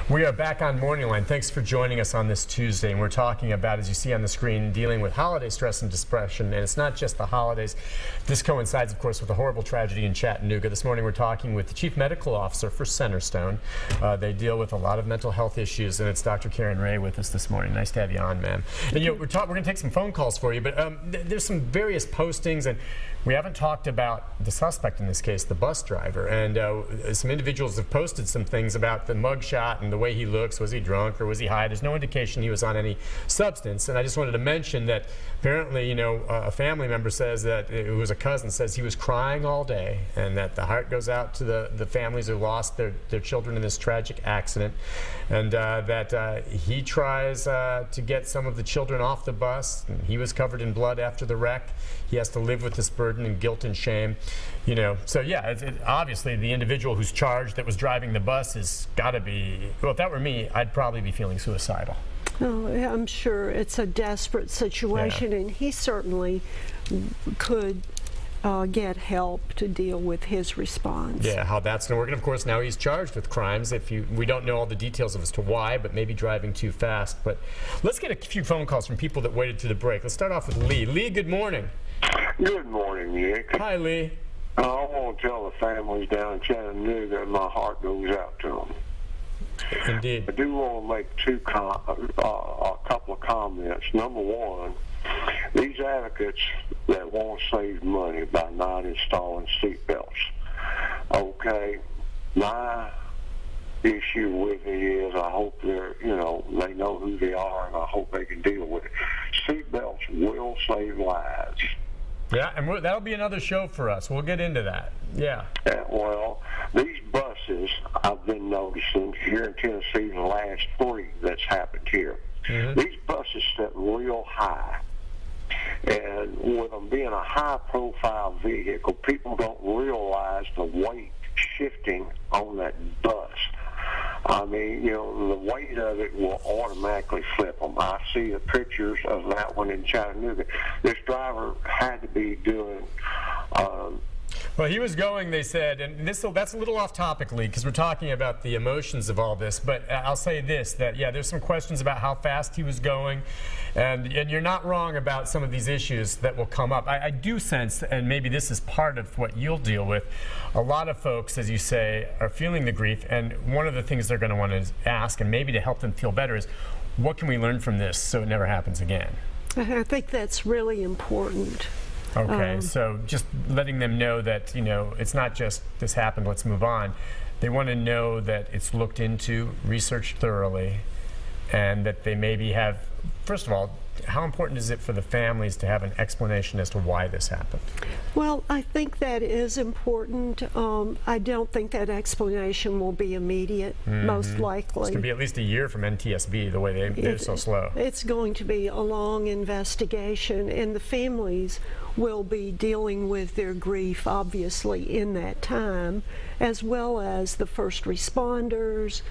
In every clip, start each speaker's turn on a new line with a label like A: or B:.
A: We are back on MorningLine. Thanks for joining us on this Tuesday. And we're talking about, as you see on the screen, dealing with holiday stress and depression. And it's not just the holidays. This coincides, of course, with a horrible tragedy in Chattanooga. This morning we're talking with the Chief Medical Officer for Centerstone. They deal with a lot of mental health issues, and it's Dr. Karen Ray with us this morning. Nice to have you on, ma'am. And we're going to take some phone calls for you, but there's some various postings, and we haven't talked about the suspect in this case, the bus driver. And some individuals have posted some things about the mugshot and the way he looks. Was he drunk or was he high? There's no indication he was on any substance. And I just wanted to mention that apparently, a family member says that, it was a cousin, says he was crying all day, and that the heart goes out to the families who lost their children in this tragic accident, and that he tries to get some of the children off the bus. And he was covered in blood after the wreck. He has to live with this burden and guilt and shame. So yeah, obviously the individual who's charged that was driving the bus has got to be, well, if that were me, I'd probably be feeling suicidal.
B: Oh, I'm sure it's a desperate situation, and he certainly could get help to deal with his response.
A: Yeah, how that's going to work. And of course, now he's charged with crimes. We don't know all the details as to why, but maybe driving too fast. But let's get a few phone calls from people that waited to the break. Let's start off with Lee. Lee, good morning.
C: Good morning, Nick.
A: Hi, Lee.
C: I want to tell the families down in Chattanooga that my heart goes out to them.
A: Indeed.
C: I do want to make a couple of comments. Number one, these advocates that want to save money by not installing seatbelts. Okay, my issue with it is I hope they know who they are, and I hope they can deal with it. Seatbelts will save lives.
A: Yeah, and that'll be another show for us. We'll get into that. Yeah.
C: Well, these buses, I've been noticing here in Tennessee, the last 3 that's happened here. Mm-hmm. These buses sit real high. And with them being a high-profile vehicle, people don't realize the weight shifting on that bus. I mean, the weight of it will automatically flip them. I see the pictures of that one in Chattanooga. This driver had to be doing...
A: Well, he was going, they said, and that's a little off topic, Lee, because we're talking about the emotions of all this, but I'll say this, that, yeah, there's some questions about how fast he was going, and you're not wrong about some of these issues that will come up. I do sense, and maybe this is part of what you'll deal with, a lot of folks, as you say, are feeling the grief, and one of the things they're going to want to ask, and maybe to help them feel better, is what can we learn from this so it never happens again?
B: I think that's really important.
A: Okay, so just letting them know that, it's not just this happened, let's move on. They want to know that it's looked into, researched thoroughly, and that they maybe have, first of all, how important is it for the families to have an explanation as to why this happened?
B: Well, I think that is important. I don't think that explanation will be immediate, most likely.
A: It's going to be at least a year from NTSB, the way they're so slow.
B: It's going to be a long investigation, and the families will be dealing with their grief, obviously, in that time, as well as the first responders.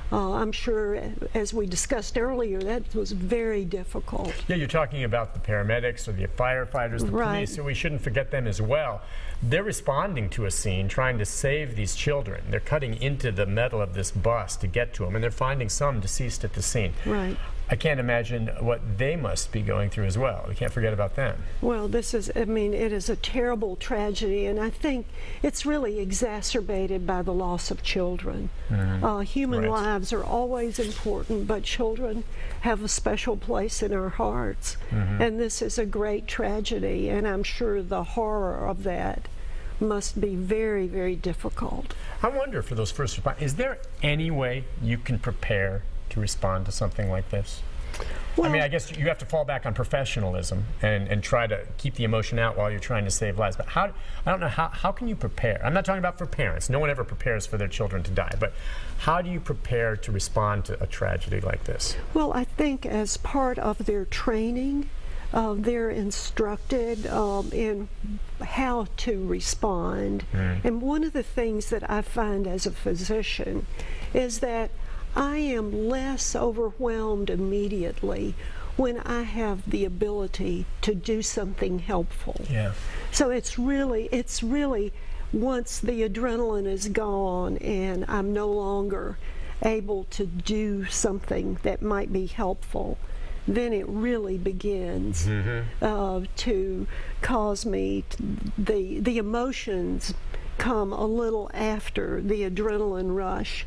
B: I'm sure, as we discussed earlier, that was very difficult.
A: Yeah, you're talking about the paramedics or the firefighters, the police, so we shouldn't forget them as well. They're responding to a scene, trying to save these children. They're cutting into the metal of this bus to get to them, and they're finding some deceased at the scene.
B: Right.
A: I can't imagine what they must be going through as well. We can't forget about them.
B: Well, it is a terrible tragedy, and I think it's really exacerbated by the loss of children. Human lives are always important, but children have a special place in our hearts. And this is a great tragedy, and I'm sure the horror of that must be very, very difficult.
A: I wonder, for those first responders, is there any way you can prepare to respond to something like this? Well, I mean, I guess you have to fall back on professionalism and try to keep the emotion out while you're trying to save lives. But I don't know, how can you prepare? I'm not talking about for parents. No one ever prepares for their children to die. But how do you prepare to respond to a tragedy like this?
B: Well, I think as part of their training, they're instructed in how to respond. And one of the things that I find as a physician is that I am less overwhelmed immediately when I have the ability to do something helpful.
A: Yeah.
B: So it's really once the adrenaline is gone and I'm no longer able to do something that might be helpful, then it really begins to cause me the emotions come a little after the adrenaline rush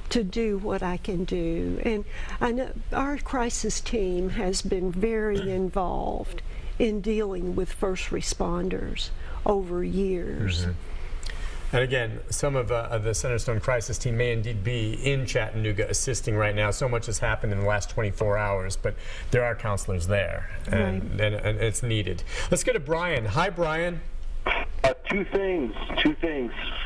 B: to do what I can do. And I know our crisis team has been very involved in dealing with first responders over years.
A: And again, some of the Centerstone Crisis Team may indeed be in Chattanooga assisting right now. So much has happened in the last 24 hours, but there are counselors there, and it's needed. Let's go to Brian. Hi, Brian.
D: Two things.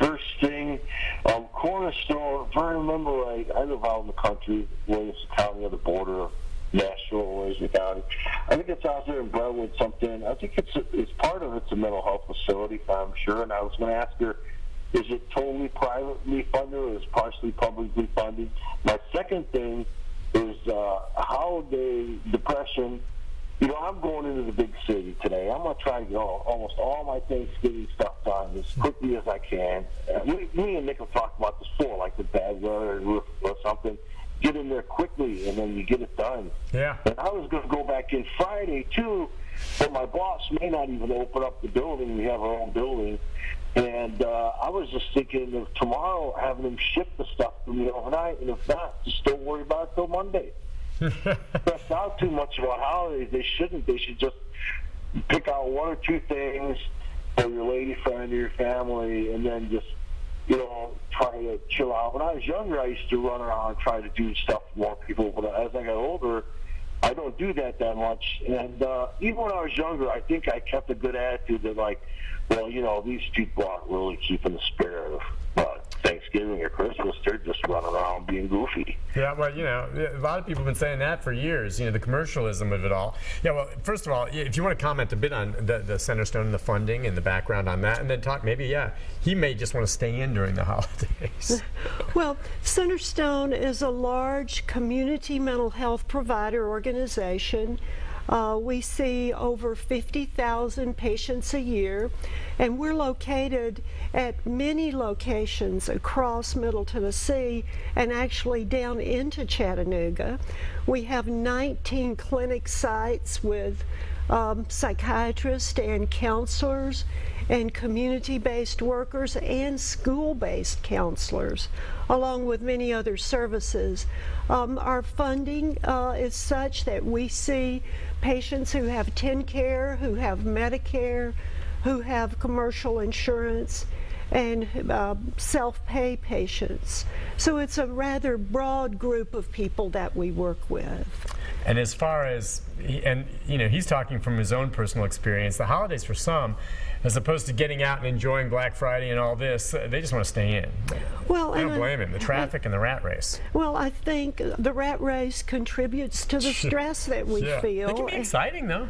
D: First thing, Cornerstone, if I remember right, I live out in the country, Williamson County, on the border of Nashville, Williamson County. I think it's out there in Brentwood, something. I think it's part of it's a mental health facility, I'm sure. And I was going to ask her, is it totally privately funded or is it partially publicly funded? My second thing is holiday depression. You know, I'm going into the big city today. I'm going to try to get almost all my Thanksgiving stuff done as quickly as I can. Me and Nick have talked about this before, like the bad weather or something. Get in there quickly, and then you get it done.
A: Yeah.
D: And I was going to go back in Friday, too, but my boss may not even open up the building. We have our own building. And I was just thinking of tomorrow having them ship the stuff to me overnight, and if not, just don't worry about it till Monday. Stressed out too much about holidays. They shouldn't. They should just pick out one or two things for your lady friend or your family, and then just, you know, try to chill out. When I was younger, I used to run around and try to do stuff for more people, but as I got older, I don't do that much. And even when I was younger, I think I kept a good attitude that, like, well, you know, these people aren't really keeping the spirit of Thanksgiving or Christmas. They're just running around being goofy.
A: Yeah, well, you know, a lot of people have been saying that for years, you know, the commercialism of it all. Yeah, well, first of all, if you want to comment a bit on the Centerstone and the funding and the background on that, and then talk maybe, he may just want to stay in during the holidays.
B: Well, Centerstone is a large community mental health provider organization. We see over 50,000 patients a year, and we're located at many locations across Middle Tennessee and actually down into Chattanooga. We have 19 clinic sites with psychiatrists and counselors and community-based workers and school-based counselors, along with many other services. Our funding is such that we see patients who have TennCare, who have Medicare, who have commercial insurance, and self-pay patients. So it's a rather broad group of people that we work with.
A: And as far as, and you know, he's talking from his own personal experience, the holidays for some, as opposed to getting out and enjoying Black Friday and all this, they just want to stay in.
B: Well,
A: I don't blame him. The traffic and the rat race.
B: Well, I think the rat race contributes to the stress that we feel.
A: It can be exciting, though.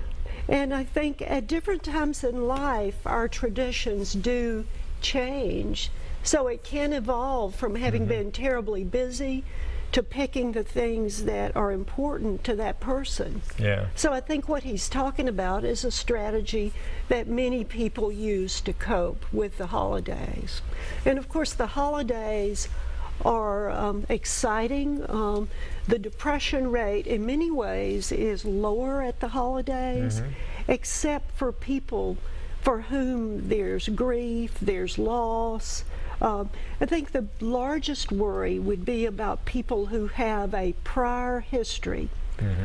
B: And I think at different times in life, our traditions do change. So it can evolve from having been terribly busy to picking the things that are important to that person.
A: Yeah.
B: So I think what he's talking about is a strategy that many people use to cope with the holidays. And of course, the holidays are exciting. The depression rate in many ways is lower at the holidays, except for people for whom there's grief, there's loss. I think the largest worry would be about people who have a prior history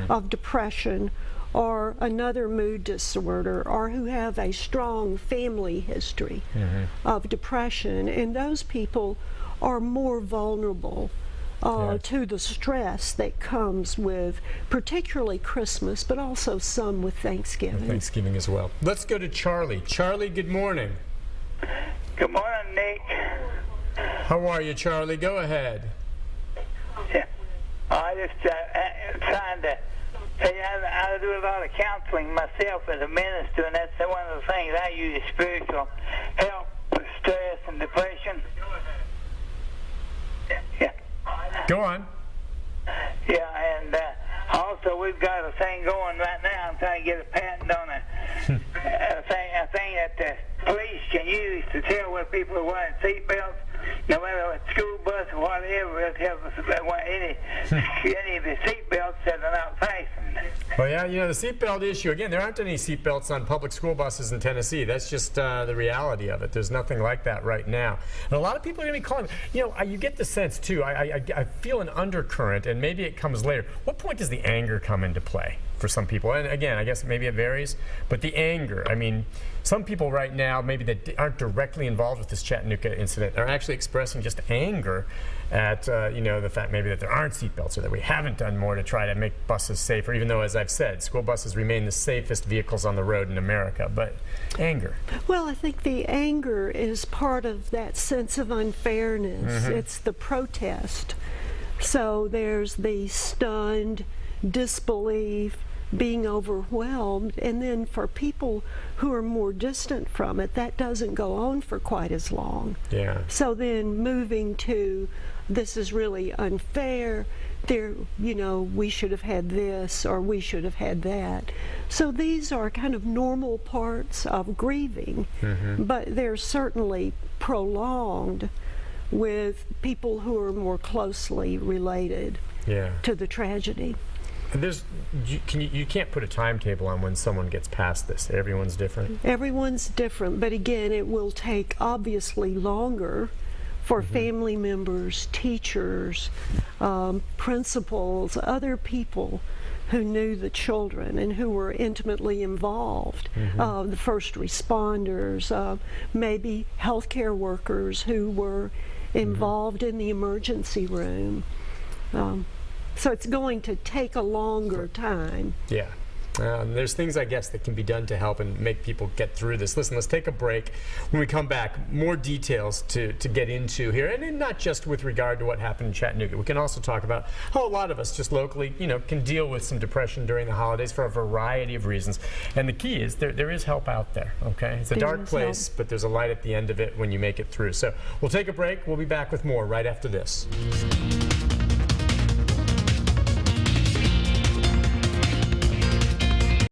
B: of depression or another mood disorder, or who have a strong family history of depression. And those people are more vulnerable to the stress that comes with particularly Christmas, but also some with Thanksgiving.
A: Thanksgiving as well. Let's go to Charlie. Charlie, good morning.
E: Good morning, Nick.
A: How are you, Charlie? Go ahead.
E: Yeah. I just trying to say I do a lot of counseling myself as a minister, and that's one of the things I use, spiritual help with stress and depression. Yeah.
A: Go on.
E: Yeah, and also we've got a thing going right now. I'm trying to get a patent on a thing that the police can use to tell whether people are wearing seatbelts no matter what, school bus or whatever, let's have any of the seat belts that are not fastened.
A: Well, yeah, you know, the seatbelt issue, again, there aren't any seatbelts on public school buses in Tennessee. That's just the reality of it. There's nothing like that right now. And a lot of people are going to be calling. You know, you get the sense, too, I feel an undercurrent, and maybe it comes later. What point does the anger come into play for some people? And again, I guess maybe it varies, but the anger, I mean, some people right now, maybe that aren't directly involved with this Chattanooga incident, are actually expressing just anger at you know, the fact maybe that there aren't seatbelts or that we haven't done more to try to make buses safer, even though, as I've said, school buses remain the safest vehicles on the road in America. But anger.
B: Well, I think the anger is part of that sense of unfairness. It's the protest. So there's the stunned disbelief, being overwhelmed, and then for people who are more distant from it, that doesn't go on for quite as long.
A: Yeah.
B: So then moving to, this is really unfair, there, you know, we should have had this or we should have had that. So these are kind of normal parts of grieving, but they're certainly prolonged with people who are more closely related to the tragedy.
A: You can't put a timetable on when someone gets past this. Everyone's different.
B: Everyone's different, but again, it will take obviously longer for family members, teachers, principals, other people who knew the children and who were intimately involved, the first responders, maybe healthcare workers who were involved in the emergency room. So it's going to take a longer time.
A: Yeah. There's things, I guess, that can be done to help and make people get through this. Listen, let's take a break. When we come back, more details to get into here, and not just with regard to what happened in Chattanooga. We can also talk about how a lot of us just locally, you know, can deal with some depression during the holidays for a variety of reasons. And the key is there is help out there, okay? It's a dark place, but there's a light at the end of it when you make it through. So we'll take a break. We'll be back with more right after this.